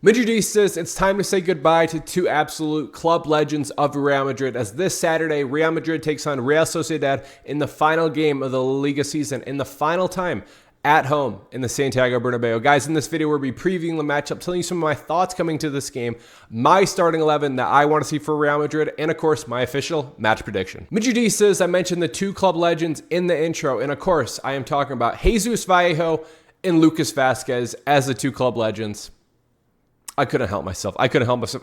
Madridistas, it's time to say goodbye to two absolute club legends of Real Madrid, as this Saturday, Real Madrid takes on Real Sociedad in the final game of the La Liga season, in the final time at home in the Santiago Bernabéu. Guys, in this video, we'll be previewing the matchup, telling you some of my thoughts coming to this game, my starting 11 that I want to see for Real Madrid, and of course, my official match prediction. Madridistas, I mentioned the two club legends in the intro, and of course, I am talking about Jesus Vallejo and Lucas Vázquez as the two club legends. I couldn't help myself.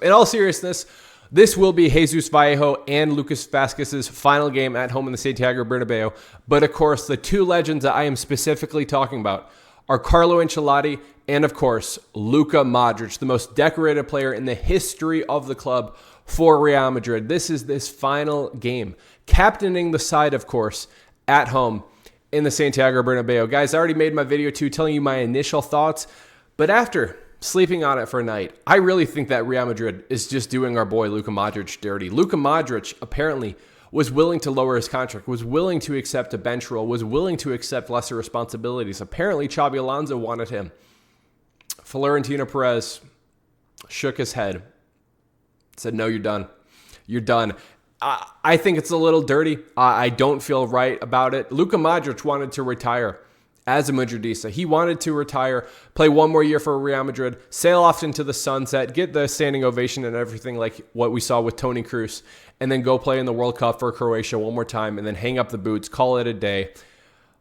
In all seriousness, this will be Jesus Vallejo and Lucas Vázquez's final game at home in the Santiago Bernabéu. But of course, the two legends that I am specifically talking about are Carlo Ancelotti and of course, Luka Modric, the most decorated player in the history of the club for Real Madrid. This is this final game, captaining the side, of course, at home in the Santiago Bernabéu. Guys, I already made my video too, telling you my initial thoughts, but after sleeping on it for a night, I really think that Real Madrid is just doing our boy Luka Modric dirty. Luka Modric apparently was willing to lower his contract, was willing to accept a bench role, was willing to accept lesser responsibilities. Apparently, Xabi Alonso wanted him. Florentino Perez shook his head, said, no, you're done. You're done. I think it's a little dirty. I don't feel right about it. Luka Modric wanted to retire as a Madridista. He wanted to retire, play one more year for Real Madrid, sail off into the sunset, get the standing ovation and everything like what we saw with Toni Kroos, and then go play in the World Cup for Croatia one more time, and then hang up the boots, call it a day.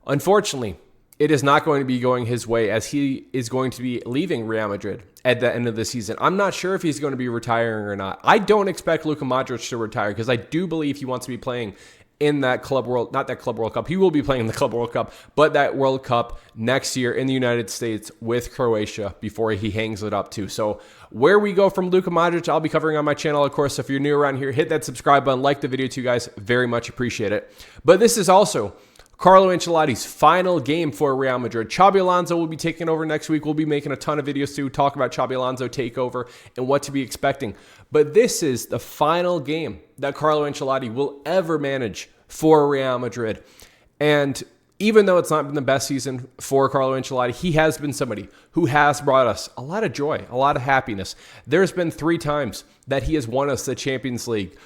Unfortunately, it is not going to be going his way, as he is going to be leaving Real Madrid at the end of the season. I'm not sure if he's going to be retiring or not. I don't expect Luka Modric to retire, because I do believe he wants to be playing in that not that Club World Cup. He will be playing in the Club World Cup, but that World Cup next year in the United States with Croatia before he hangs it up too. So where we go from Luka Modric, I'll be covering on my channel. Of course, if you're new around here, hit that subscribe button, like the video too, guys. Very much appreciate it. But this is also Carlo Ancelotti's final game for Real Madrid. Xabi Alonso will be taking over next week. We'll be making a ton of videos to talk about Xabi Alonso takeover and what to be expecting. But this is the final game that Carlo Ancelotti will ever manage for Real Madrid. And even though it's not been the best season for Carlo Ancelotti, he has been somebody who has brought us a lot of joy, a lot of happiness. There's been 3 times that he has won us the Champions League.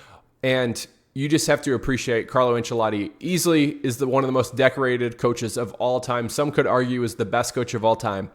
And you just have to appreciate Carlo Ancelotti. Easily is one of the most decorated coaches of all time. Some could argue is the best coach of all time.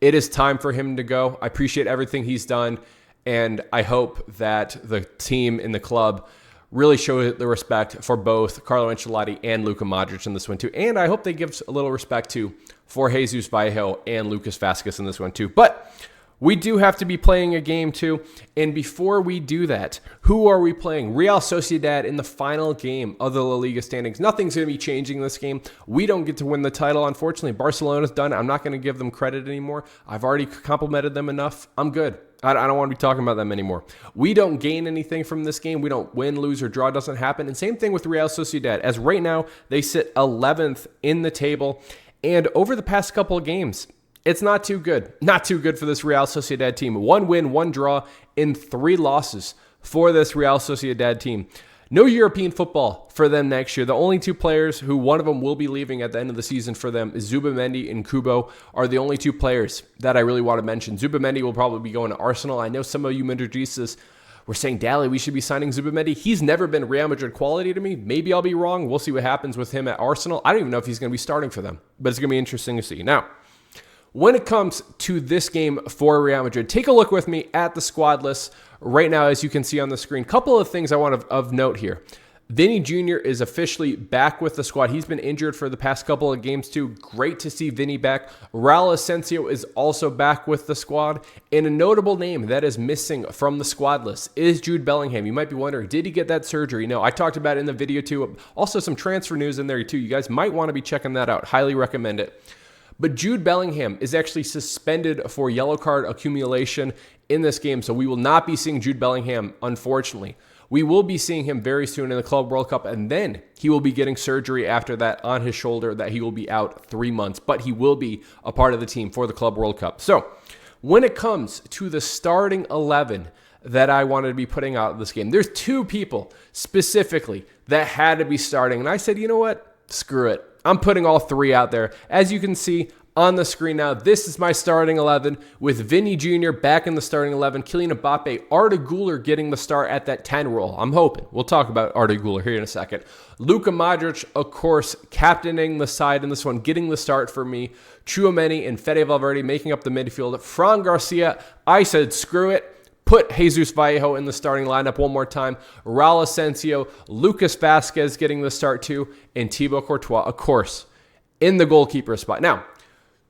It is time for him to go. I appreciate everything he's done, and I hope that the team in the club really show the respect for both Carlo Ancelotti and Luka Modric in this one too. And I hope they give a little respect too for Jesus Vallejo and Lucas Vázquez in this one too. But we do have to be playing a game too. And before we do that, who are we playing? Real Sociedad in the final game of the La Liga standings. Nothing's going to be changing this game. We don't get to win the title, unfortunately. Barcelona's done. I'm not going to give them credit anymore. I've already complimented them enough. I'm good. I don't want to be talking about them anymore. We don't gain anything from this game. We don't win, lose, or draw. It doesn't happen. And same thing with Real Sociedad. As right now, they sit 11th in the table. And over the past couple of games, it's not too good. Not too good for this Real Sociedad team. 1 win, 1 draw, and 3 losses for this Real Sociedad team. No European football for them next year. The only 2 players who one of them will be leaving at the end of the season for them is Zubamendi and Kubo are the only 2 players that I really want to mention. Zubamendi will probably be going to Arsenal. I know some of you Madridistas were saying, Dally, we should be signing Zubamendi. He's never been Real Madrid quality to me. Maybe I'll be wrong. We'll see what happens with him at Arsenal. I don't even know if he's going to be starting for them, but it's going to be interesting to see. Now, when it comes to this game for Real Madrid, take a look with me at the squad list right now, as you can see on the screen. Couple of things I want of note here. Vinny Jr. is officially back with the squad. He's been injured for the past couple of games too. Great to see Vinny back. Raul Asensio is also back with the squad. And a notable name that is missing from the squad list is Jude Bellingham. You might be wondering, did he get that surgery? No, I talked about it in the video too. Also some transfer news in there too. You guys might want to be checking that out. Highly recommend it. But Jude Bellingham is actually suspended for yellow card accumulation in this game. So we will not be seeing Jude Bellingham, unfortunately. We will be seeing him very soon in the Club World Cup, and then he will be getting surgery after that on his shoulder that he will be out 3 months. But he will be a part of the team for the Club World Cup. So when it comes to the starting 11 that I wanted to be putting out this game, there's 2 people specifically that had to be starting. And I said, you know what? Screw it. I'm putting all 3 out there. As you can see, on the screen now. This is my starting 11 with Vinny Jr. back in the starting 11, Kylian Mbappe, Arda Güler getting the start at that 10 role. I'm hoping. We'll talk about Arda Güler here in a second. Luka Modric, of course, captaining the side in this one, getting the start for me. Tchouaméni and Fede Valverde making up the midfield. Fran Garcia, I said screw it. Put Jesus Vallejo in the starting lineup one more time. Raul Asensio, Lucas Vazquez getting the start too, and Thibaut Courtois, of course, in the goalkeeper spot. Now,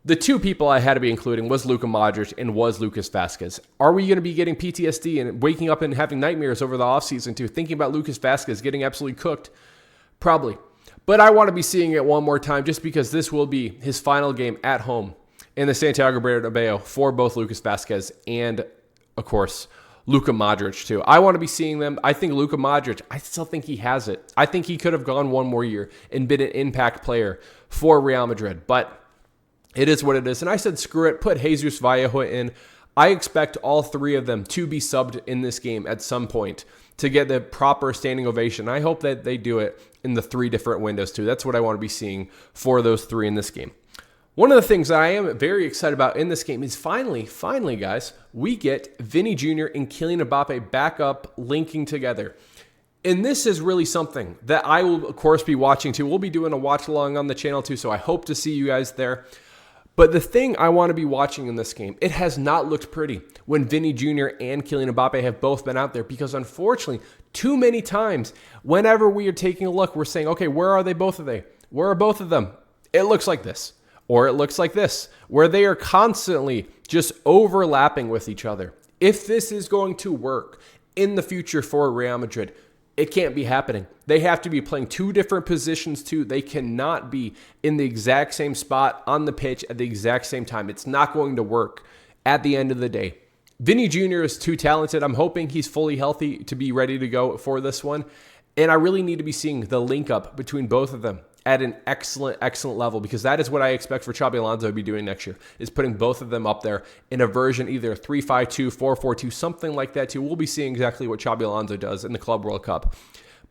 the two people I had to be including was Luka Modric and was Lucas Vazquez. Are we going to be getting PTSD and waking up and having nightmares over the offseason too, thinking about Lucas Vazquez getting absolutely cooked? Probably. But I want to be seeing it one more time just because this will be his final game at home in the Santiago Bernabéu for both Lucas Vazquez and, of course, Luka Modric too. I want to be seeing them. I think Luka Modric, I still think he has it. I think he could have gone one more year and been an impact player for Real Madrid. But it is what it is. And I said, screw it, put Jesus Vallejo in. I expect all three of them to be subbed in this game at some point to get the proper standing ovation. I hope that they do it in the three different windows too. That's what I want to be seeing for those three in this game. One of the things that I am very excited about in this game is finally, guys, we get Vinny Jr. and Kylian Mbappe back up, linking together. And this is really something that I will, of course, be watching too. We'll be doing a watch along on the channel too, so I hope to see you guys there. But the thing I want to be watching in this game, it has not looked pretty when Vinny Jr. and Kylian Mbappe have both been out there because unfortunately, too many times, whenever we are taking a look, we're saying, okay, where are they both of they? Where are both of them? It looks like this. Or it looks like this, where they are constantly just overlapping with each other. If this is going to work in the future for Real Madrid, it can't be happening. They have to be playing two different positions too. They cannot be in the exact same spot on the pitch at the exact same time. It's not going to work at the end of the day. Vinny Jr. is too talented. I'm hoping he's fully healthy to be ready to go for this one. And I really need to be seeing the link up between both of them at an excellent level, because that is what I expect for Xabi Alonso to be doing next year, is putting both of them up there in a version either 3-5-2, 4-4-2, something like that too. We'll be seeing exactly what Xabi Alonso does in the Club World Cup.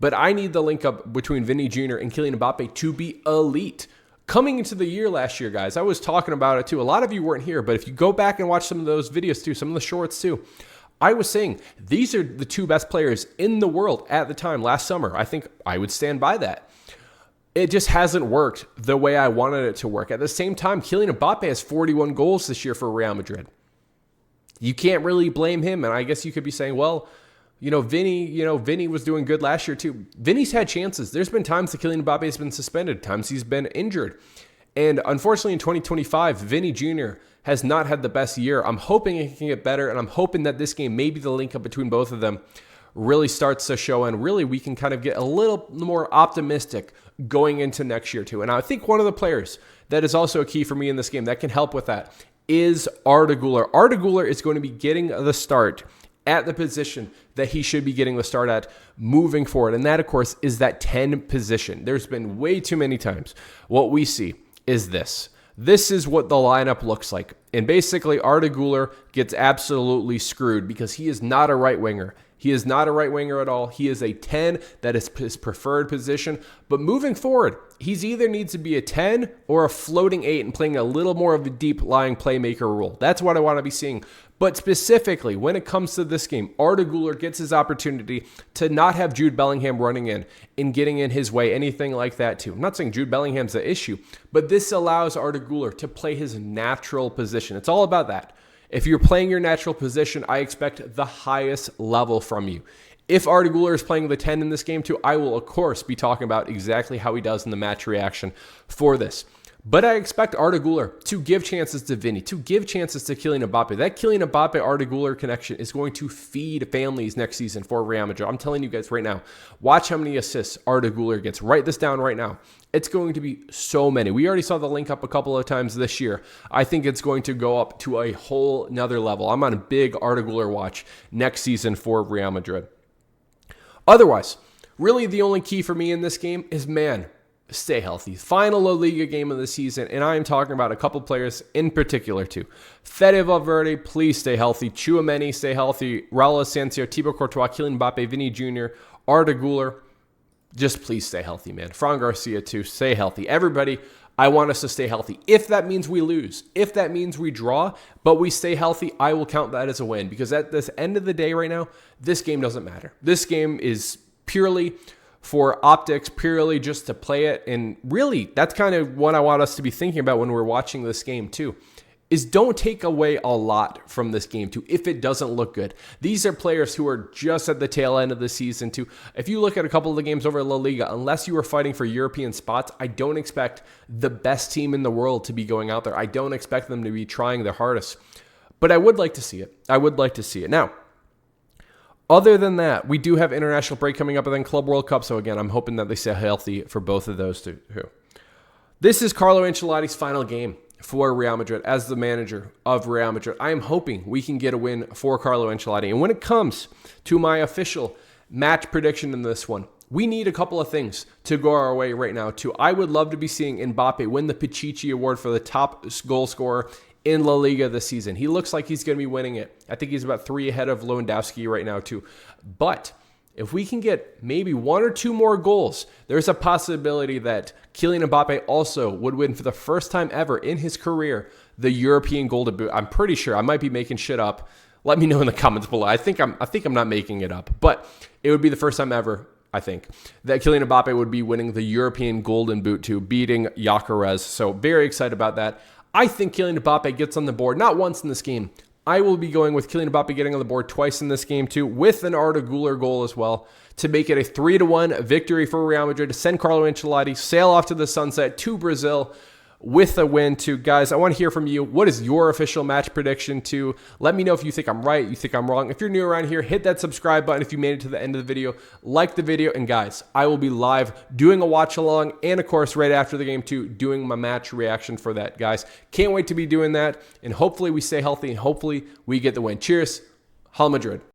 But I need the link up between Vinny Jr. and Kylian Mbappe to be elite. Coming into the year last year, guys, I was talking about it too. A lot of you weren't here, but if you go back and watch some of those videos too, some of the shorts too, I was saying these are the two best players in the world at the time last summer. I think I would stand by that. It just hasn't worked the way I wanted it to work. At the same time, Kylian Mbappe has 41 goals this year for Real Madrid. You can't really blame him. And I guess you could be saying, well, Vinny was doing good last year too. Vinny's had chances. There's been times that Kylian Mbappe has been suspended, times he's been injured. And unfortunately in 2025, Vinny Jr. has not had the best year. I'm hoping it can get better, and I'm hoping that this game, maybe the link up between both of them, really starts to show, and really we can kind of get a little more optimistic going into next year too. And I think one of the players that is also a key for me in this game that can help with that is Arda Güler. Arda Güler is going to be getting the start at the position that he should be getting the start at moving forward. And that, of course, is that 10 position. There's been way too many times what we see is this. This is what the lineup looks like. And basically, Arda Güler gets absolutely screwed because he is not a right winger. He is not a right winger at all. He is a 10. That is his preferred position. But moving forward, he's either needs to be a 10 or a floating 8 and playing a little more of a deep lying playmaker role. That's what I want to be seeing. But specifically, when it comes to this game, Arda Güler gets his opportunity to not have Jude Bellingham running in and getting in his way, anything like that too. I'm not saying Jude Bellingham's the issue, but this allows Arda Güler to play his natural position. It's all about that. If you're playing your natural position, I expect the highest level from you. If Arda Güler is playing the 10 in this game too, I will, of course, be talking about exactly how he does in the match reaction for this. But I expect Arda Güler to give chances to Vinny, to give chances to Kylian Mbappe. That Kylian Mbappe-Arda Güler connection is going to feed families next season for Real Madrid. I'm telling you guys right now, watch how many assists Arda Güler gets. Write this down right now. It's going to be so many. We already saw the link up a couple of times this year. I think it's going to go up to a whole nother level. I'm on a big Arda Güler watch next season for Real Madrid. Otherwise, really the only key for me in this game is, stay healthy. Final La Liga game of the season, and I am talking about a couple players in particular too. Fede Valverde, please stay healthy. Tchouaméni, stay healthy. Raul Asensio, Thibaut Courtois, Kylian Mbappe, Vinny Jr., Arda Güler. Just please stay healthy, man. Fran Garcia too, stay healthy. Everybody, I want us to stay healthy. If that means we lose, if that means we draw, but we stay healthy, I will count that as a win, because at this end of the day right now, this game doesn't matter. This game is purely for optics, purely just to play it. And really, that's kind of what I want us to be thinking about when we're watching this game too, is don't take away a lot from this game too if it doesn't look good. These are players who are just at the tail end of the season too. If you look at a couple of the games over La Liga, unless you were fighting for European spots, I don't expect the best team in the world to be going out there. I don't expect them to be trying their hardest. But I would like to see it. I would like to see it. Now, other than that, we do have international break coming up and then Club World Cup. So again, I'm hoping that they stay healthy for both of those two. This is Carlo Ancelotti's final game for Real Madrid as the manager of Real Madrid. I am hoping we can get a win for Carlo Ancelotti. And when it comes to my official match prediction in this one, we need a couple of things to go our way right now too. I would love to be seeing Mbappe win the Pichichi Award for the top goal scorer in La Liga this season. He looks like he's going to be winning it. I think he's about 3 ahead of Lewandowski right now too. But if we can get maybe 1 or 2 more goals, there's a possibility that Kylian Mbappe also would win for the first time ever in his career the European Golden Boot. I'm pretty sure. I might be making shit up. Let me know in the comments below. I think I'm not making it up, but it would be the first time ever, I think, that Kylian Mbappe would be winning the European Golden Boot too, beating Gyökeres. So very excited about that. I think Kylian Mbappe gets on the board not once in this game. I will be going with Kylian Mbappe getting on the board twice in this game too, with an Arda Güler goal as well, to make it a 3-1 victory for Real Madrid, to send Carlo Ancelotti sail off to the sunset to Brazil with a win too. Guys, I want to hear from you. What is your official match prediction too? Let me know if you think I'm right, you think I'm wrong. If you're new around here, hit that subscribe button. If you made it to the end of the video, like the video. And guys, I will be live doing a watch along, and of course, right after the game too, doing my match reaction for that, guys. Can't wait to be doing that. And hopefully we stay healthy and hopefully we get the win. Cheers. Hala Madrid.